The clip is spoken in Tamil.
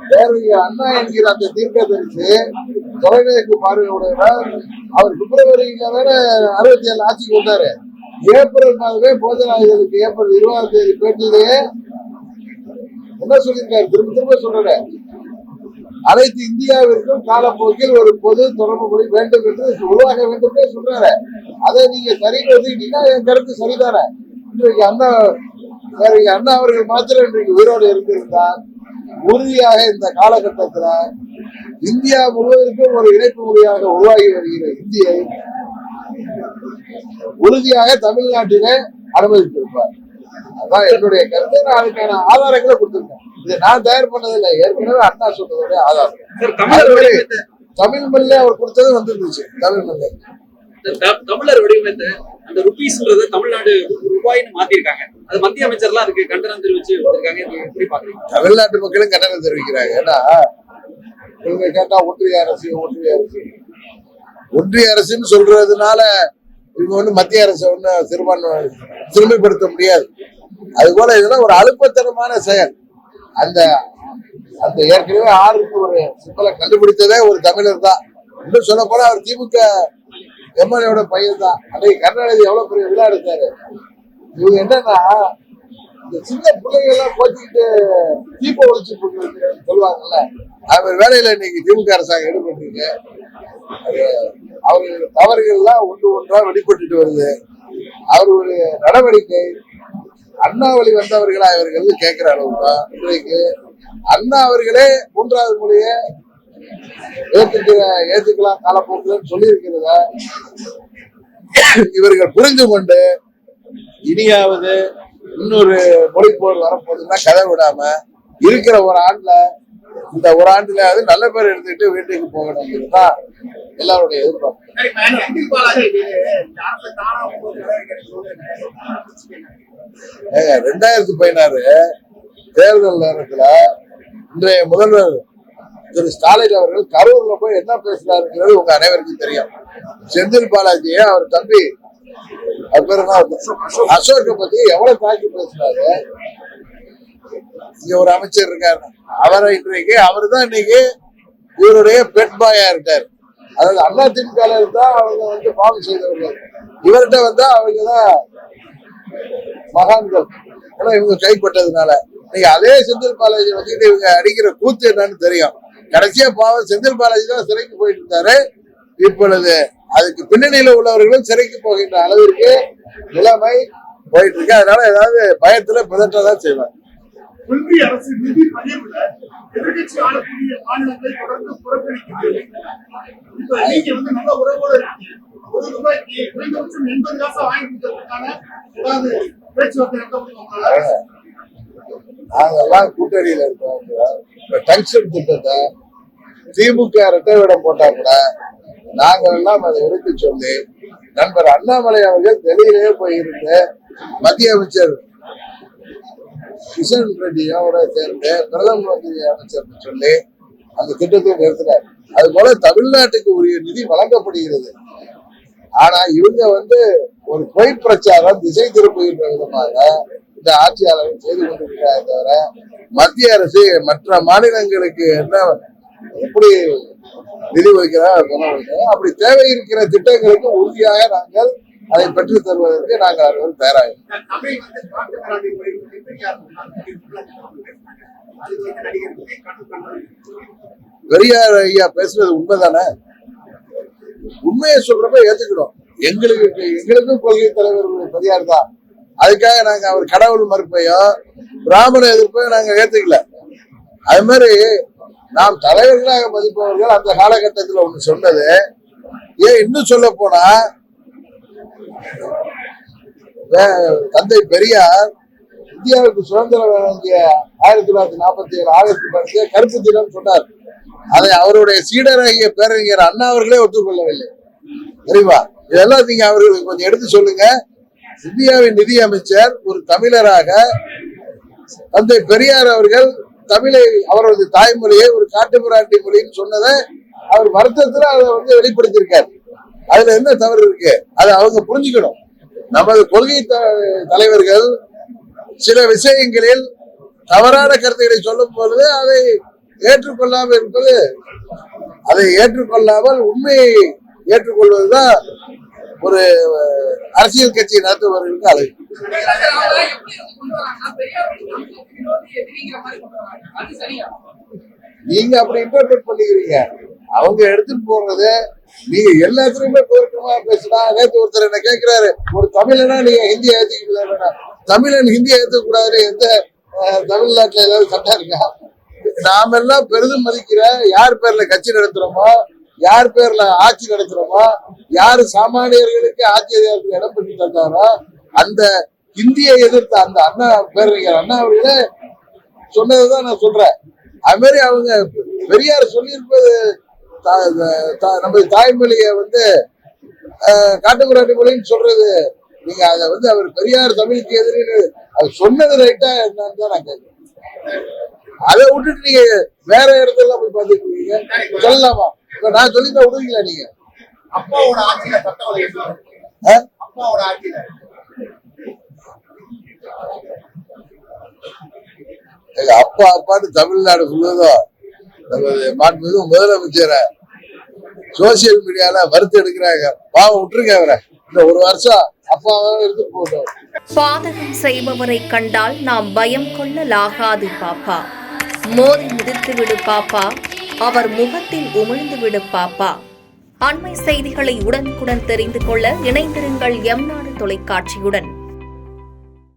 பேரறிஞர் அண்ணா என்கிற அந்த தீர்க்கதரிசி தொலைநோக்கு பார்வையுடையவர். அவர் பிப்ரவரியில வேற 67 ஆட்சிக்கு வந்தாரு. ஏப்ரல் மாதமே போஜனாளிகளுக்கு ஏப்ரல் 20ஆம் தேதி பேட்டியிலேயே என்ன சொல்லியிருக்காரு, திரும்ப திரும்ப சொல்றேன், அனைத்து இந்தியாவிற்கும் காலப்போக்கில் ஒரு பொது தொடர்பு மொழி வேண்டும் என்று உருவாக வேண்டும் சொல்றாரு. அதை நீங்க சரின்னு ஒதுக்கிட்டீங்கன்னா என் கருத்து சரிதானே. இன்றைக்கு அண்ணா அவர்கள் மாத்திரம் இன்றைக்கு உயிரோடு இருந்திருந்தால் உறுதியாக இந்த காலகட்டத்தில் இந்தியா முழுவதற்கும் ஒரு இணைப்பு மொழியாக உருவாகி வருகிற இந்தியை உறுதியாக தமிழ்நாட்டிலே அனுமதித்திருப்பார். அதான் என்னுடைய கருத்து. நான் அதுக்கான ஆதாரங்களை கொடுத்திருக்கேன். இதை நான் தயார் பண்ணதில்லை, ஏற்கனவே அண்ணா சொன்னதுடைய ஆதாரம். தமிழ் மல்ல அவர் கொடுத்தது வந்துருந்துச்சு. தமிழ் மல்ல தமிழர் வடிவமைத்த அந்த ருபீஸ்ன்றது தமிழ்நாடு ரூபாய்னு மாத்திருக்காங்க. அது மத்திய அமைச்சர்லாம் அதுக்கு கண்டனம் தெரிவிச்சு வந்திருக்காங்க. எப்படி பாக்குறீங்க? தமிழ்நாட்டு மக்களும் கண்டனம் தெரிவிக்கிறாங்க. ஏன்னா இவங்க கேட்டா ஒன்றிய அரசு ஒன்றிய அரசுன்னு சொல்றதுனால இவங்க ஒண்ணு மத்திய அரசு ஒண்ணு சிறுமைப்படுத்த முடியாது. அது போல இதெல்லாம் ஒரு அலுப்பத்தனமான செயல். அந்த அந்த ஏற்கனவே ஆறுக்கு ஒரு சிக்கலை கண்டுபிடித்ததே ஒரு தமிழர் தான். இன்னும் சொல்ல போனா அவர் திமுக எம்எல்ஏட பையன் தான். அன்றைக்கு கருணாநிதி எவ்வளவு பெரிய விழா எடுத்தாரு. இவங்க என்னன்னா இந்த சின்ன பிள்ளைங்க எல்லாம் போச்சுக்கிட்டு தீப ஒழிச்சு சொல்லுவாங்கல்ல, அவர் வேலையில இன்னைக்கு திமுக அரசாங்கம் ஈடுபட்டிருக்கு. அவர்கள் தவறுகள்லாம் ஒன்றா வெளிப்பட்டு வருது. அவர்களுடைய நடவடிக்கை அண்ணா வழி வந்தவர்களா இவர்கள் கேட்கிற அளவு தான். இன்றைக்கு அண்ணா அவர்களே 3வது மொழியை ஏத்துக்கலாம் காலப்போக்கில் சொல்லி இருக்கிறத இவர்கள் புரிந்து கொண்டு இனியாவது இன்னொரு மொழி போர் வரப்போகுதுன்னா கதை விடாம இருக்கிற ஒரு ஆண்டுல இந்த ஒரு ஆண்டுலயாவது நல்ல பேர் எடுத்துக்கிட்டு வீட்டுக்கு போகணுங்கிறதுதான் எல்லாருடைய எதிர்பார்ப்பு. 2016 தேர்தல் நேரத்துல இன்றைய முதல்வர் திரு ஸ்டாலின் அவர்கள் கரூர்ல போய் என்ன பேசினாருங்கிறது உங்க அனைவருக்கும் தெரியும். செந்தில் பாலாஜியை அவர் தம்பி அசோக்க பத்தி எவ்வளவு தாக்கி பேசினாரு. இங்க ஒரு அமைச்சர் இருக்காரு, அவரை இன்றைக்கு அவரு தான் இன்னைக்கு இவருடைய பெட் பாயா இருக்காரு. அதாவது அண்ணா திமுக இருந்தா அவங்க பாவம் செய்தவர்கள், இவர்கிட்ட வந்தா அவங்கதான் மகான்கள். ஏன்னா இவங்க கைப்பட்டதுனால நீங்க அதே செந்தில் பாலாஜி வச்சுக்கிட்டு இவங்க அடிக்கிற கூத்து என்னன்னு தெரியும். கடைசியா பாவம் செந்தில் பாலாஜி தான் சிறைக்கு போயிட்டு இருந்தாரு. இப்பொழுது அதுக்கு பின்னணியில உள்ளவர்களும் சிறைக்கு போகின்ற அளவிற்கு நிலைமை போயிட்டு இருக்கு. அதனால ஏதாவது பயத்துல பிதற்றதான் செய்வாங்க. ஒன்றிய அரசு நிதி பகிர்வுல எதிர்கட்சி ஆளக்கூடிய மாநிலங்களை தொடர்ந்து புறக்கணிக்கிறது. இப்ப நீங்க நல்ல உறவோடு இருக்கீங்க. ₹1 குறைந்தபட்சம் 80 காசு வாங்கி கொடுக்கறதுக்கான ஏதாவது பேச்சுவார்த்தை நடத்த நாங்கெல்லாம் கூட்டணியில இருக்கோம். டங்ஸ்டன் திட்டத்தை திமுக இரட்டை விடம் போட்டா கூட நாங்கள் எல்லாம் அதை எடுத்து சொல்லி நண்பர் அண்ணாமலை அவர்கள் டெல்லியிலேயே போயிருந்து மத்திய அமைச்சர் கிஷன் ரெட்டியோட சேர்ந்து பிரதம மந்திரி அமைச்சர் சொல்லி அந்த திட்டத்தை நிறுத்தினார். அது போல தமிழ்நாட்டுக்கு உரிய நிதி வழங்கப்படுகிறது. ஆனா இவங்க ஒரு பொய் பிரச்சாரம் திசை திருப்புகின்ற விதமாக இந்த ஆட்சியாளர்கள் செய்து கொண்டிருக்கிறார். தவிர மத்திய அரசு மற்ற மாநிலங்களுக்கு என்ன எப்படி நிதி வைக்கிறார் அப்படி தேவை இருக்கிற திட்டங்களுக்கு உறுதியாக நாங்கள் அதை பெற்றுத் தருவதற்கு நாங்கள் அவர்கள் தயாராக. பெரியார் ஐயா பேசுறது உண்மைதானே? உண்மையை சொல்றப்ப ஏத்துக்கணும். எங்களுக்கும் கொள்கை தலைவர் பெரியார் தான். அதுக்காக நாங்க அவர் கடவுள் மறுப்பையோ பிராமண எதிர்ப்பையும் நாங்க ஏத்துக்கல. அது மாதிரி நாம் தலைவர்களாக மதிப்பவர்கள் அந்த காலகட்டத்தில் ஒண்ணு சொன்னது. ஏன் இன்னும் சொல்ல போனா தந்தை பெரியார் இந்தியாவுக்கு சுதந்திரம் வழங்கிய 1947 ஆகஸ்ட் 10 கருப்பு தினம் சொன்னார். அதை அவருடைய சீடராகிய பேரறிஞர் அண்ணா அவர்களே ஒத்துக்கொள்ளவில்லை. தெரியுமா? இதெல்லாம் நீங்க அவர்களுக்கு கொஞ்சம் எடுத்து சொல்லுங்க. இந்தியாவின் நிதி அமைச்சர் ஒரு தமிழராக தந்தை பெரியார் அவர்கள் தமிழை அவரது தாய்மொழியை ஒரு காட்டுமிராண்டி மொழின்னு சொன்னதை அவர் வருத்தத்துல அதை வெளிப்படுத்தியிருக்காரு. அதுல என்ன தவறு இருக்கு? அதை அவங்க புரிஞ்சுக்கணும். நமது கொள்கை தலைவர்கள் சில விஷயங்களில் தவறான கருத்துக்களை சொல்லும் பொழுது அதை ஏற்றுக்கொள்ளாமல் இருப்பது, அதை ஏற்றுக்கொள்ளாமல் உண்மையை ஏற்றுக்கொள்வதுதான் ஒரு அரசியல் கட்சி நடத்துபவர்களுக்கு அழகு. நீங்க அப்படி இன்டர்பிரட் பண்ணிக்கிறீங்க. அவங்க எடுத்துட்டு போறது நீங்க எல்லாத்துலயுமே கோர்க்கமா பேசினா. நேற்று ஒருத்தர் என்ன கேட்கிறாரு, ஒரு தமிழனா நீங்க ஹிந்தி ஏத்துக்க, தமிழன் ஹிந்தி ஏத்துக்க கூடாது, எந்த தமிழ்நாட்டுல ஏதாவது சட்டம் இருக்கா? நாம எல்லாம் பெரிதும் மதிக்கிற யார் பேர்ல கட்சி நடத்துறோமோ, யார் பேர்ல ஆட்சி நடத்துறோமோ, யாரு சாமானியர்களுக்கு ஆட்சி அதிகாரத்தில் இடம் பெற்று தந்தாரோ, அந்த ஹிந்தியை எதிர்த்த அந்த அண்ணா பேரறிஞர் அண்ணா அவர்களே சொன்னதுதான் நான் சொல்றேன். அது மாதிரி அவங்க பெரியார் சொல்லியிருப்பது நம்ம தாய்மொழியை காட்டுக்குறாட்டி மொழின்னு சொல்றது, நீங்க அதை அவர் பெரியார் தமிழுக்கு எதிரின்னு அது சொன்னது ரைட்டா என்னன்னு தான் நான் கேட்கிறேன். அதை விட்டுட்டு நீங்க வேற இடத்துல போய் பார்த்துட்டு இருக்கீங்க. சொல்லலாமா? இப்ப நான் சொல்லிதான் விடுவீங்களா நீங்க? அப்பாவோட ஆட்சியில சட்டம் அப்பாவோட ஆட்சியில அப்பா அப்பான்னு தமிழ்நாடு சொல்லுவதோ நமது மாண்புமிகு முதலமைச்சரை சோசியல் மீடியால வறுத்து எடுக்கிறாங்க. பாவம், விட்டுருங்க அவரை. இந்த ஒரு வருஷம் அப்பாவாக இருந்து போட்டோம். பாதகம் செய்பவரை கண்டால் நாம் பயம் கொள்ளலாகாது பாப்பா. மோதி மிதித்து விடு பாப்பா, அவர் முகத்தில் உமிழ்ந்து விடு பாப்பா. அண்மை செய்திகளை உடனுக்குடன் தெரிந்து கொள்ள இணைந்திருங்கள் எம் நாடு தொலைக்காட்சியுடன்.